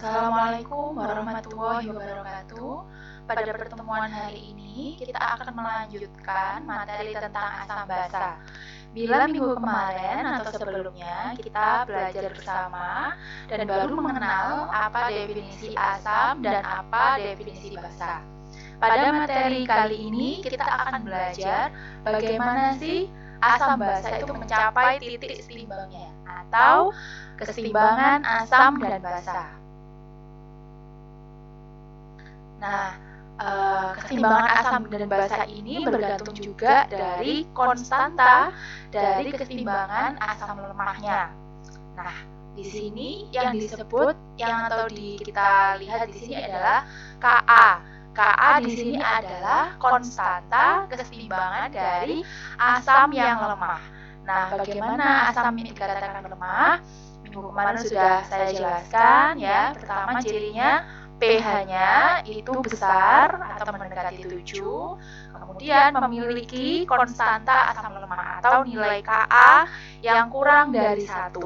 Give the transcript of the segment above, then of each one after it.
Assalamualaikum warahmatullahi wabarakatuh. Pada pertemuan hari ini, kita akan melanjutkan materi tentang asam basa. Bila minggu kemarin atau sebelumnya kita belajar bersama dan baru mengenal apa definisi asam dan apa definisi basa. Pada materi kali ini, kita akan belajar bagaimana sih asam basa itu mencapai titik seimbangnya atau keseimbangan asam dan basa. Nah, keseimbangan asam dan basa ini bergantung juga dari konstanta dari keseimbangan asam lemahnya. Nah, di sini yang disebut kita lihat di sini adalah Ka. Ka di sini adalah konstanta keseimbangan dari asam yang lemah. Nah, bagaimana asam ini dikatakan lemah? Minggu kemarin sudah saya jelaskan ya. Pertama cirinya pH-nya itu besar atau mendekati 7, kemudian memiliki konstanta asam lemah atau nilai Ka yang kurang dari 1.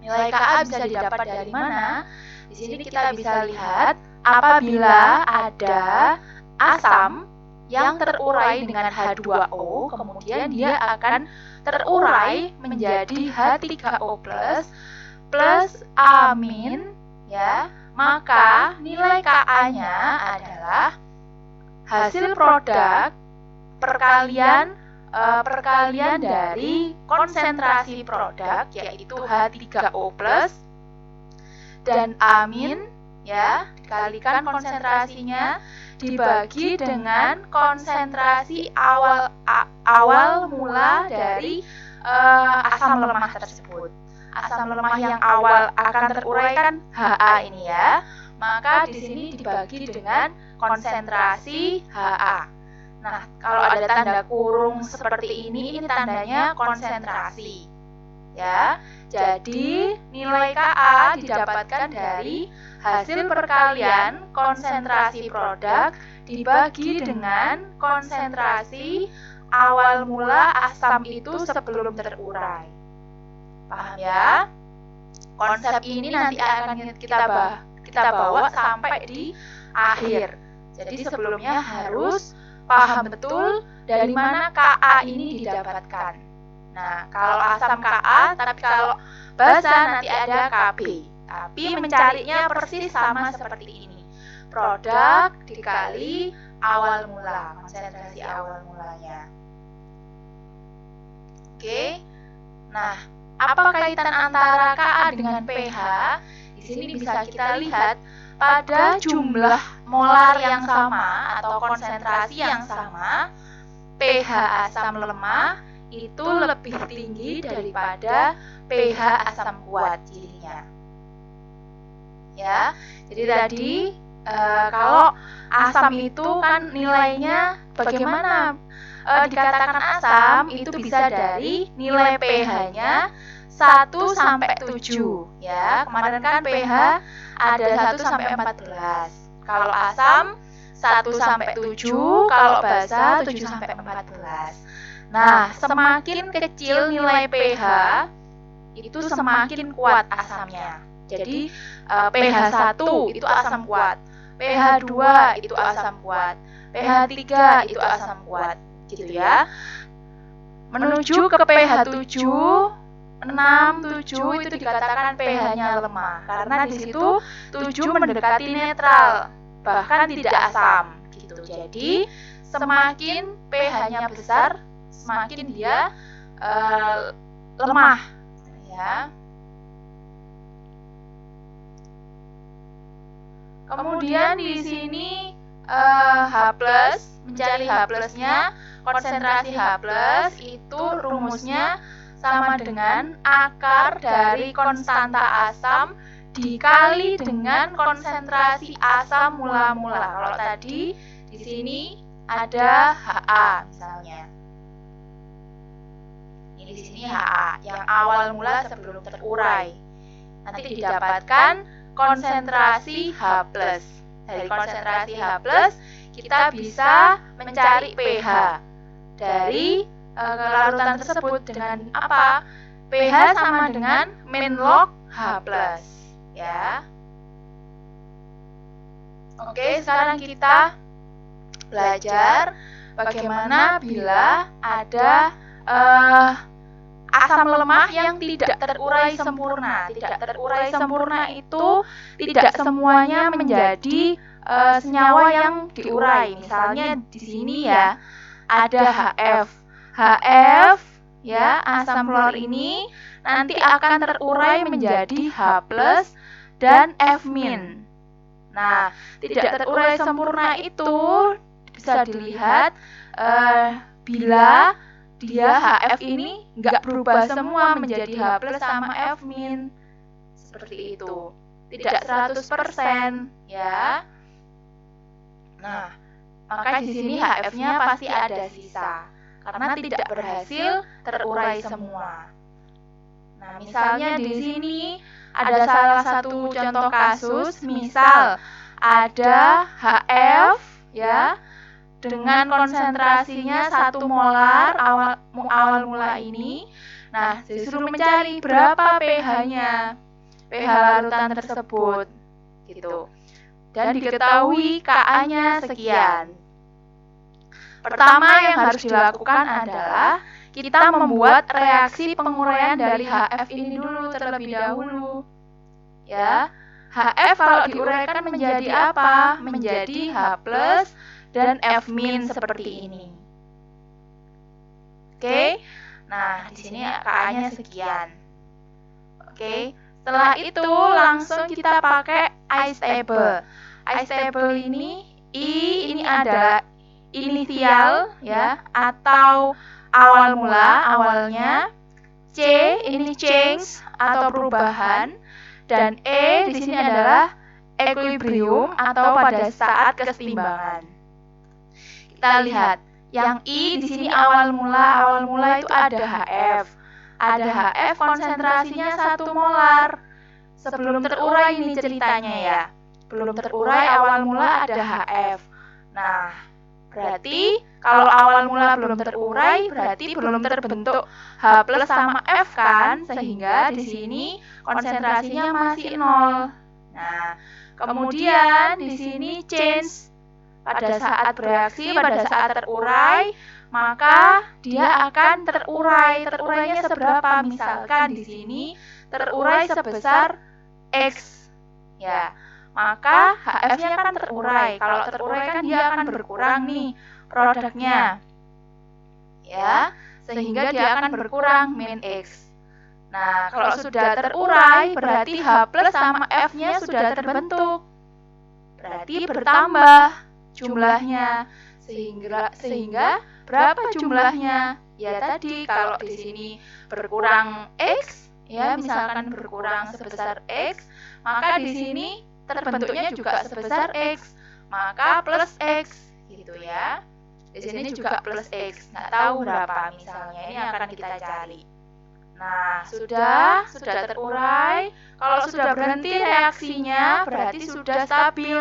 Nilai Ka bisa didapat dari mana? Di sini kita bisa lihat apabila ada asam yang terurai dengan H2O, kemudian dia akan terurai menjadi H3O plus amin ya. Maka nilai Ka-nya adalah hasil produk perkalian dari konsentrasi produk yaitu H3O+ dan amin ya, dikalikan konsentrasinya dibagi dengan konsentrasi awal mula dari asam lemah tersebut. Asam lemah yang awal akan teruraikan Ha ini ya. Maka di sini dibagi dengan konsentrasi Ha. Nah, kalau ada tanda kurung seperti ini tandanya konsentrasi. Ya. Jadi, nilai Ka didapatkan dari hasil perkalian konsentrasi produk dibagi dengan konsentrasi awal mula asam itu sebelum terurai. Paham ya? Konsep ini nanti akan kita bawa sampai di akhir. Jadi sebelumnya harus paham betul dari mana Ka ini didapatkan. Nah, kalau asam Ka, tapi kalau basa nanti ada Kb. Tapi mencarinya persis sama seperti ini. Produk dikali awal mula, konsentrasi awal mulanya. Oke. Nah, apa kaitan antara Ka dengan pH? Di sini bisa kita lihat pada jumlah molar yang sama atau konsentrasi yang sama, pH asam lemah itu lebih tinggi daripada pH asam kuat jadinya. Ya, jadi tadi kalau asam itu kan nilainya bagaimana? Dikatakan asam itu bisa dari nilai pH-nya 1 sampai 7 ya. Kemarin kan pH ada 1 sampai 14. Kalau asam 1 sampai 7, kalau basa 7 sampai 14. Nah, semakin kecil nilai pH itu semakin kuat asamnya. Jadi pH 1 itu asam kuat, pH 2 itu asam kuat, pH 3 itu asam kuat. Gitu ya. Menuju ke pH 7, 6, 7 itu dikatakan pH-nya lemah karena di situ 7 mendekati netral, bahkan tidak asam gitu. Jadi, semakin pH-nya besar, semakin dia lemah ya. Kemudian di sini H+, mencari H+-nya, konsentrasi H+ itu rumusnya sama dengan akar dari konstanta asam dikali dengan konsentrasi asam mula-mula. Kalau tadi di sini ada Ha misalnya. Ini di sini Ha yang awal mula sebelum terurai. Nanti didapatkan konsentrasi H+. Dari konsentrasi H+, kita bisa mencari pH dari larutan tersebut dengan apa? pH sama dengan min log H+, ya. Oke, sekarang kita belajar bagaimana bila ada asam lemah yang tidak terurai sempurna. Tidak terurai sempurna itu tidak semuanya menjadi senyawa yang diurai. Misalnya di sini ya ada HF. HF ya, asam fluor ini nanti akan terurai menjadi H+ dan F-. Nah, tidak terurai sempurna itu bisa dilihat bila dia HF ini nggak berubah semua menjadi H+ sama F-. Seperti itu. Tidak 100% ya. Nah, maka di sini HF-nya pasti ada sisa karena tidak berhasil terurai semua. Nah, misalnya di sini ada salah satu contoh kasus, misal ada HF ya dengan konsentrasinya 1 molar awal mula ini. Nah, disuruh mencari berapa pH-nya, pH larutan tersebut gitu. Dan diketahui Ka-nya sekian. Pertama yang harus dilakukan adalah kita membuat reaksi penguraian dari HF ini dulu terlebih dahulu. Ya. HF kalau diuraikan menjadi apa? Menjadi H+ dan F- seperti ini. Oke. Nah, di sini Ka-nya sekian. Oke. Setelah itu langsung kita pakai I-stable. I-stable ini I ini adalah inisial ya atau awal mula, awalnya. C ini change atau perubahan, dan E di sini adalah equilibrium atau pada saat keseimbangan. Kita lihat, yang I di sini awal mula itu ada HF. Ada HF konsentrasinya 1 molar. Sebelum terurai ini ceritanya ya. Belum terurai awal mula ada HF. Nah, berarti kalau awal mula belum terurai berarti belum terbentuk H+ sama F kan, sehingga di sini konsentrasinya masih 0. Nah, kemudian di sini change pada saat bereaksi, pada saat terurai, maka dia akan terurai. Terurainya seberapa? Misalkan di sini terurai sebesar X. Ya. Maka HF-nya kan terurai. Kalau terurai kan dia akan berkurang nih produknya. Ya, sehingga dia akan berkurang min X. Nah, kalau sudah terurai berarti H+ sama F-nya sudah terbentuk. Berarti bertambah jumlahnya. Sehingga berapa jumlahnya? Ya tadi kalau di sini berkurang X, ya misalkan berkurang sebesar X, maka di sini terbentuknya juga sebesar X, maka plus X gitu ya. Di sini juga plus X, nggak tahu berapa misalnya, ini akan kita cari. Nah, sudah terurai. Kalau sudah berhenti reaksinya berarti sudah stabil,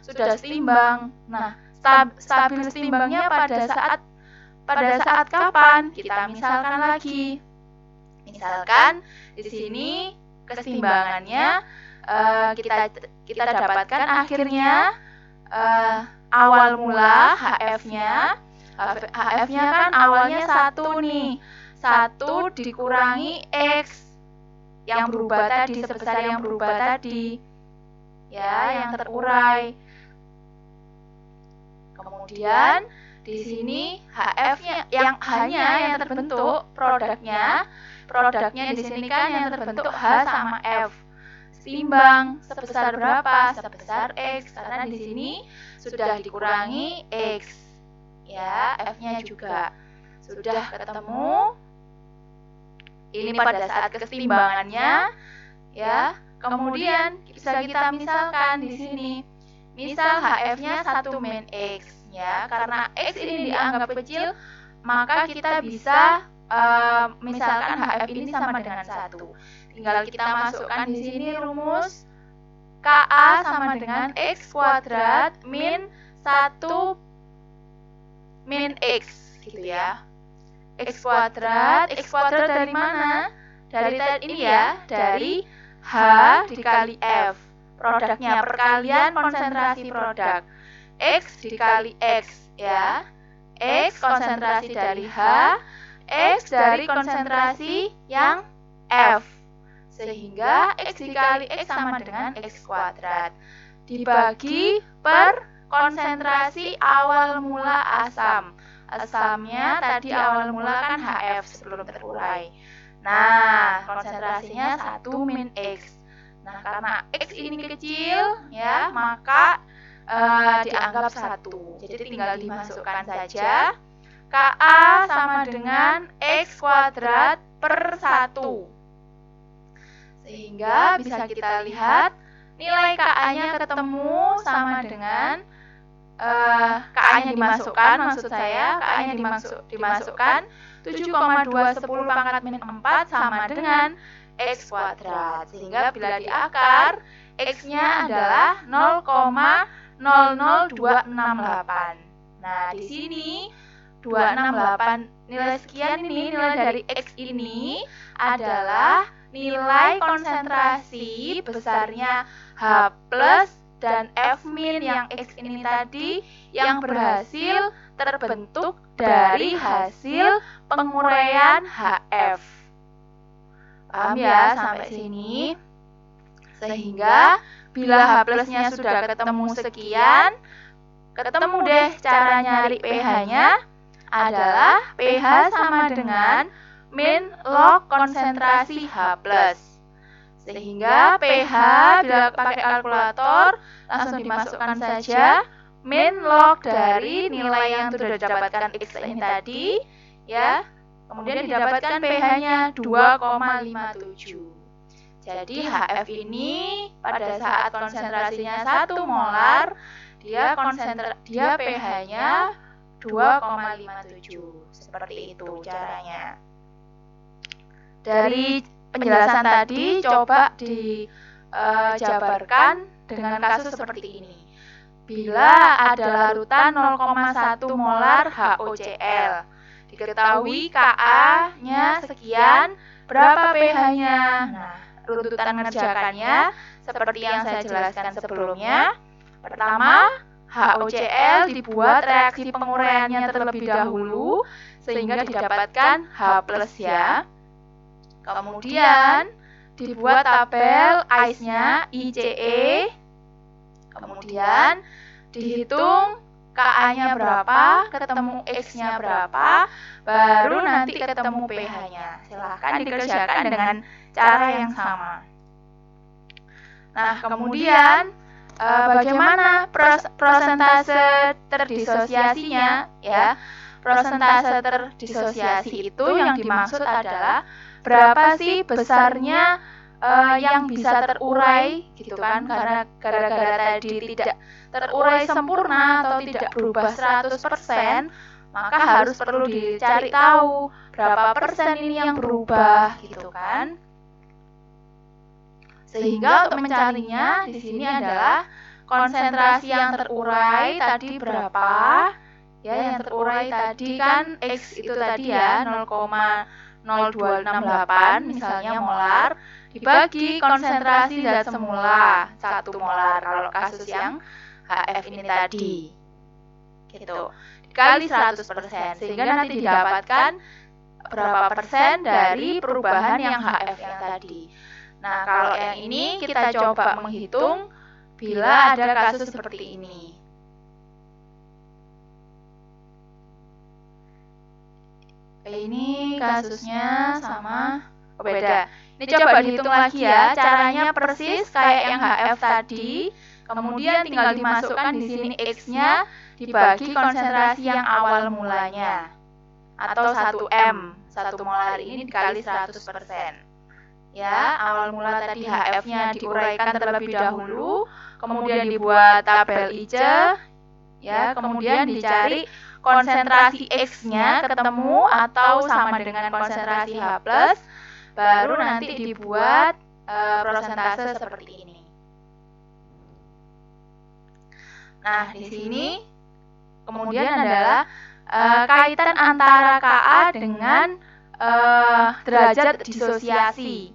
sudah seimbang. Nah, stabil seimbangnya pada saat kapan? Kita misalkan lagi. Misalkan di sini keseimbangannya kita dapatkan akhirnya awal mula HF-nya kan awalnya 1 nih. 1 dikurangi X yang berubah tadi, sebesar yang berubah tadi. Ya, yang terurai. Kemudian di sini HF-nya yang hanya yang terbentuk produknya di sini kan yang terbentuk H sama F. Seimbang sebesar berapa? Sebesar X, karena di sini sudah dikurangi X. Ya, F-nya juga sudah ketemu. Ini pada saat keseimbangannya ya. Kemudian bisa kita misalkan di sini. Misal HF-nya 1 min X ya. Karena X ini dianggap kecil, maka kita bisa misalkan HF ini sama dengan 1. Tinggal kita masukkan di sini rumus Ka sama dengan X kuadrat min 1 min X gitu ya. X kuadrat dari mana? Dari ini ya, dari H dikali F. produknya, perkalian konsentrasi produk. X dikali X ya. X konsentrasi dari H, X dari konsentrasi yang F. Sehingga X dikali X sama dengan X kuadrat. Dibagi per konsentrasi awal mula asam. Asamnya tadi awal mula kan HF sebelum terurai. Nah, konsentrasinya 1 min X. Nah, karena X ini kecil ya, maka dianggap 1. Jadi tinggal dimasukkan saja. Ka sama dengan X kuadrat per 1. Sehingga bisa kita lihat nilai Ka-nya ketemu sama dengan Ka-nya dimasukkan, maksud saya Ka-nya dimasukkan 7,210 pangkat min 4 sama dengan X kuadrat. Sehingga bila diakar, X-nya adalah 0,00268. Nah, di sini 268 nilai sekian ini, nilai dari X ini adalah nilai konsentrasi besarnya H plus dan F min yang X ini tadi yang berhasil terbentuk dari hasil penguraian HF. Paham ya sampai sini? Sehingga bila H plusnya sudah ketemu sekian, ketemu deh cara nyari pH-nya adalah pH sama dengan min log konsentrasi H plus. Sehingga pH bila pakai kalkulator langsung dimasukkan saja min log dari nilai yang sudah didapatkan X ini tadi ya. Kemudian didapatkan pH-nya 2,57. Jadi HF ini pada saat konsentrasinya 1 molar, dia pH-nya 2,57. Seperti itu caranya. Dari penjelasan tadi coba dijabarkan dengan kasus seperti ini. Bila ada larutan 0,1 molar HOCl, diketahui Ka-nya sekian, berapa pH-nya? Nah, runtutan mengerjakannya seperti yang saya jelaskan sebelumnya. Pertama, HOCl dibuat reaksi penguraiannya terlebih dahulu sehingga didapatkan H+ ya. Kemudian dibuat tabel ICE-nya, ICE. Kemudian dihitung Ka-nya berapa, ketemu X-nya berapa, baru nanti ketemu pH-nya. Silahkan dikerjakan dengan cara yang sama. Nah, kemudian bagaimana prosentase terdisosiasinya ya? Prosentase terdisosiasi itu yang dimaksud adalah berapa sih besarnya yang bisa terurai gitu kan, karena gara-gara tadi tidak terurai sempurna atau tidak berubah 100%, maka harus perlu dicari tahu berapa persen ini yang berubah gitu kan. Sehingga untuk mencarinya di sini adalah konsentrasi yang terurai tadi berapa ya, yang terurai tadi kan X itu tadi ya 0,0268 misalnya molar, dibagi konsentrasi zat semula 1 molar kalau kasus yang HF ini tadi gitu, dikali 100%, sehingga nanti didapatkan berapa persen dari perubahan yang HF yang tadi. Nah, kalau yang ini kita coba menghitung bila ada kasus seperti ini. Ini kasusnya sama, beda. Ini coba dihitung lagi ya, caranya persis kayak yang HF tadi. Kemudian tinggal dimasukkan di sini X-nya dibagi konsentrasi yang awal mulanya atau 1M, 1 molar ini dikali 100%. Ya, awal mula tadi HF-nya diuraikan terlebih dahulu, kemudian dibuat tabel ICE ya, kemudian dicari konsentrasi X-nya ketemu atau sama dengan konsentrasi H+, baru nanti dibuat prosentase seperti ini. Nah, di sini kemudian adalah kaitan antara Ka dengan derajat disosiasi.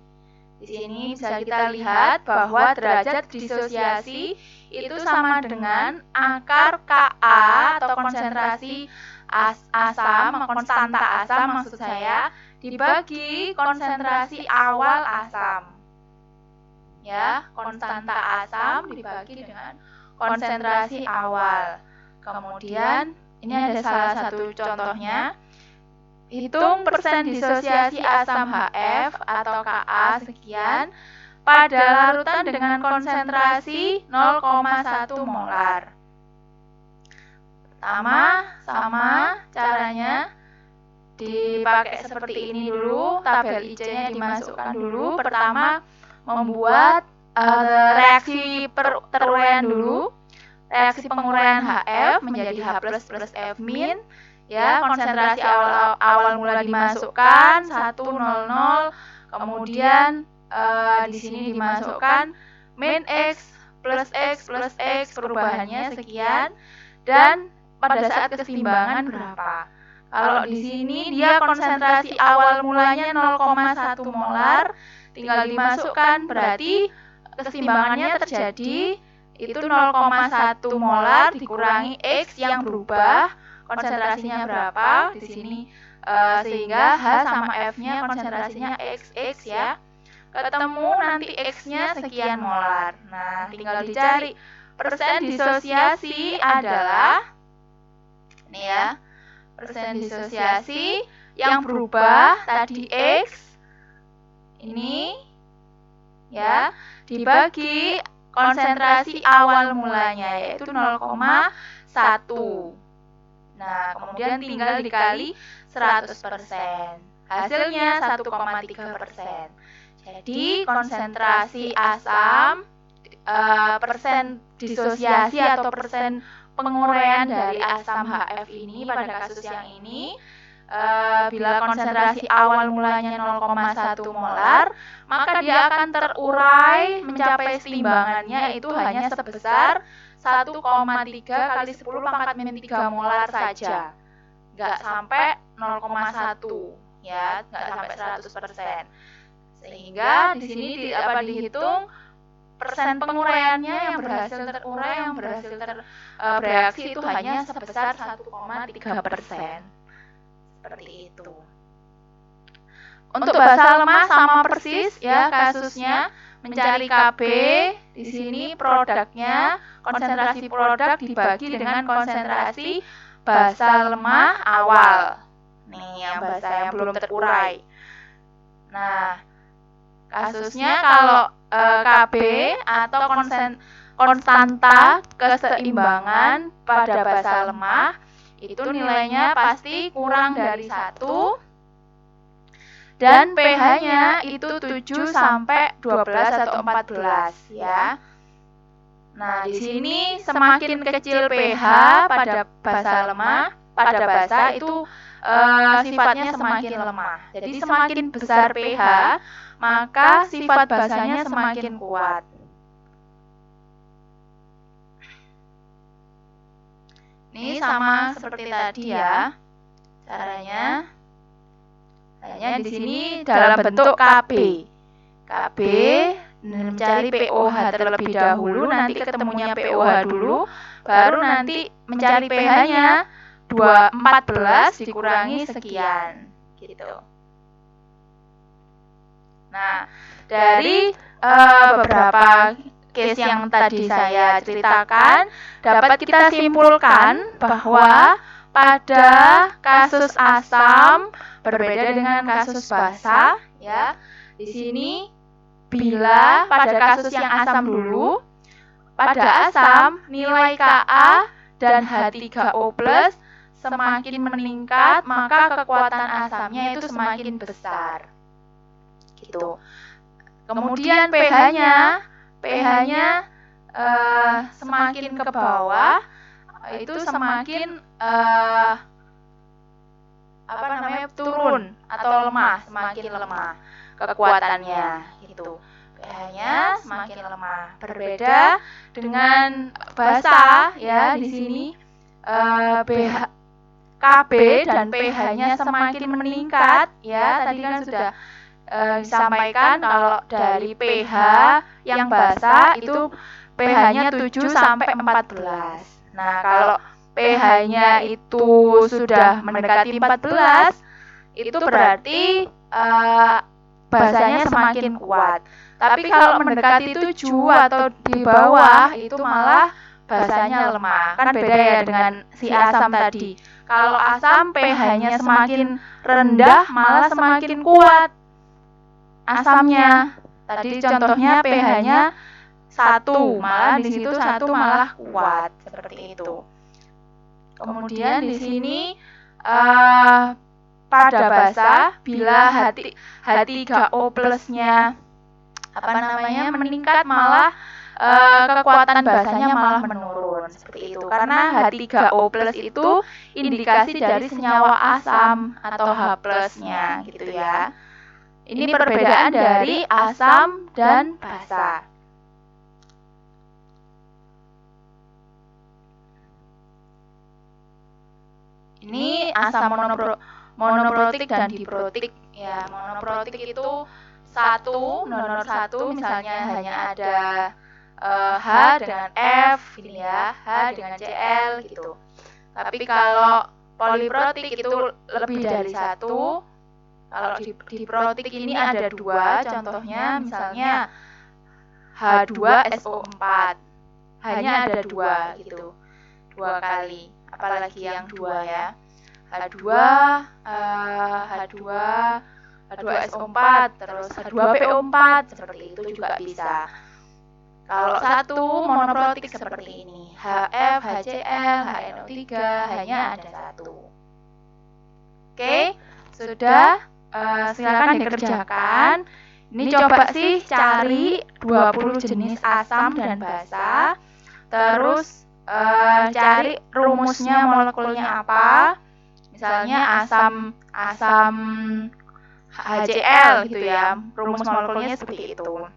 Di sini bisa kita lihat bahwa derajat disosiasi itu sama dengan akar Ka atau konsentrasi asam, konstanta asam maksud saya, dibagi konsentrasi awal asam. Ya, konstanta asam dibagi dengan konsentrasi awal. Kemudian ini ada salah satu contohnya. Hitung persen disosiasi asam HF atau Ka sekian pada larutan dengan konsentrasi 0,1 molar. Pertama, sama caranya dipakai seperti ini dulu, tabel IC-nya dimasukkan dulu. Pertama, membuat reaksi teruraian dulu. Reaksi penguraian HF menjadi H+ plus F min. Ya, konsentrasi awal mula dimasukkan 1,00, kemudian di sini dimasukkan min X plus X perubahannya sekian, dan pada saat keseimbangan berapa. Kalau di sini dia konsentrasi awal mulanya 0,1 molar, tinggal dimasukkan, berarti keseimbangannya terjadi itu 0,1 molar dikurangi X yang berubah, konsentrasinya berapa di sini, sehingga H sama F-nya konsentrasinya XX ya. Ketemu nanti X-nya sekian molar. Nah, tinggal dicari persen disosiasi adalah ini ya. Persen disosiasi yang berubah tadi X ini ya dibagi konsentrasi awal mulanya yaitu 0,1. Nah, kemudian tinggal dikali 100%. Hasilnya 1,3%. Jadi konsentrasi asam, persen disosiasi atau persen penguraian dari asam HF ini pada kasus yang ini, bila konsentrasi awal mulanya 0,1 molar, maka dia akan terurai mencapai seimbangannya itu hanya sebesar 1,3 kali 10 pangkat min 3 molar saja. Nggak sampai 0,1 ya, nggak sampai 100%. Sehingga di sini dihitung persen penguraiannya yang berhasil terurai, yang berhasil bereaksi itu hanya sebesar 1,3%. Seperti itu. Untuk basa lemah sama persis ya kasusnya, mencari Kb, di sini produknya, konsentrasi produk dibagi dengan konsentrasi basa lemah awal. Nih yang basa yang belum terurai. Nah, kasusnya kalau Kb atau konstanta keseimbangan pada basa lemah itu nilainya pasti kurang dari 1 dan pH-nya itu 7 sampai 12 atau 14 ya. Nah, di sini semakin kecil pH pada basa lemah, pada basa itu sifatnya semakin lemah. Jadi semakin besar pH, maka sifat basanya semakin kuat. Ini sama seperti tadi ya. Caranya di sini dalam bentuk Kb. Kb mencari pOH terlebih dahulu, nanti ketemunya pOH dulu, baru nanti mencari pH-nya 14 dikurangi sekian gitu. Nah, dari beberapa case yang tadi saya ceritakan, dapat kita simpulkan bahwa pada kasus asam berbeda dengan kasus basa ya. Di sini bila pada kasus yang asam dulu, pada asam nilai Ka dan H3O+ semakin meningkat, maka kekuatan asamnya itu semakin besar. Gitu. Kemudian pH-nya semakin ke bawah itu semakin turun atau lemah, semakin lemah kekuatannya gitu. pH-nya semakin lemah. Berbeda dengan basa ya, di sini Kb dan pH-nya semakin meningkat ya. Tadi kan sudah disampaikan kalau dari pH yang basa itu pH-nya 7 sampai 14. Nah, kalau pH-nya itu sudah mendekati 14, itu berarti basanya semakin kuat. Tapi kalau mendekati 7 atau di bawah itu malah basanya lemah. Kan beda ya dengan si asam tadi. Kalau asam pH-nya semakin rendah malah semakin kuat asamnya. Tadi contohnya pH-nya 1, malah di situ 1 malah kuat seperti itu. Kemudian di sini pada basa bila H3O plusnya meningkat malah kekuatan basanya malah menurun seperti itu. Karena H3O plus itu indikasi dari senyawa asam atau H plusnya gitu ya. Ini perbedaan dari asam dan basa. Ini asam monoprotik dan diprotik ya. Monoprotik itu donor satu misalnya hanya ada H dengan F ini ya, H dengan Cl gitu. Tapi kalau poliprotik itu lebih dari satu. Kalau di protik ini ada 2, contohnya misalnya H2SO4, hanya ada 2 gitu, 2 kali, apalagi yang 2 ya, H2SO4, terus H2PO4, seperti itu juga bisa. Kalau satu monoprotik seperti ini, HF, HCl, HNO3, hanya ada 1. Oke, sudah. Silakan dikerjakan. Ini coba sih cari 20 jenis asam dan basa. Terus cari rumusnya, molekulnya apa. Misalnya asam HCl gitu ya. Rumus molekulnya seperti itu.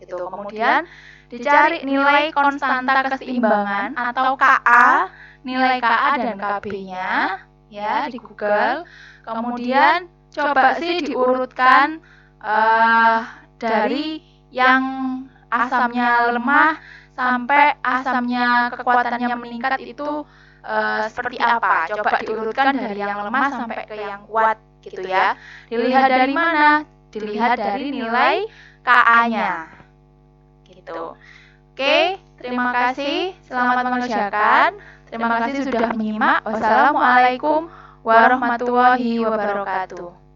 Gitu. Kemudian dicari nilai konstanta keseimbangan atau Ka, nilai Ka dan Kb-nya ya di Google. Kemudian coba sih diurutkan dari yang asamnya lemah sampai asamnya kekuatannya meningkat itu seperti apa. Coba diurutkan dari yang lemah sampai ke yang kuat gitu ya. Dilihat dari mana? Dilihat dari nilai Ka-nya gitu. Oke, terima kasih. Selamat mengerjakan. Terima kasih sudah menyimak. Wassalamualaikum warahmatullahi wabarakatuh.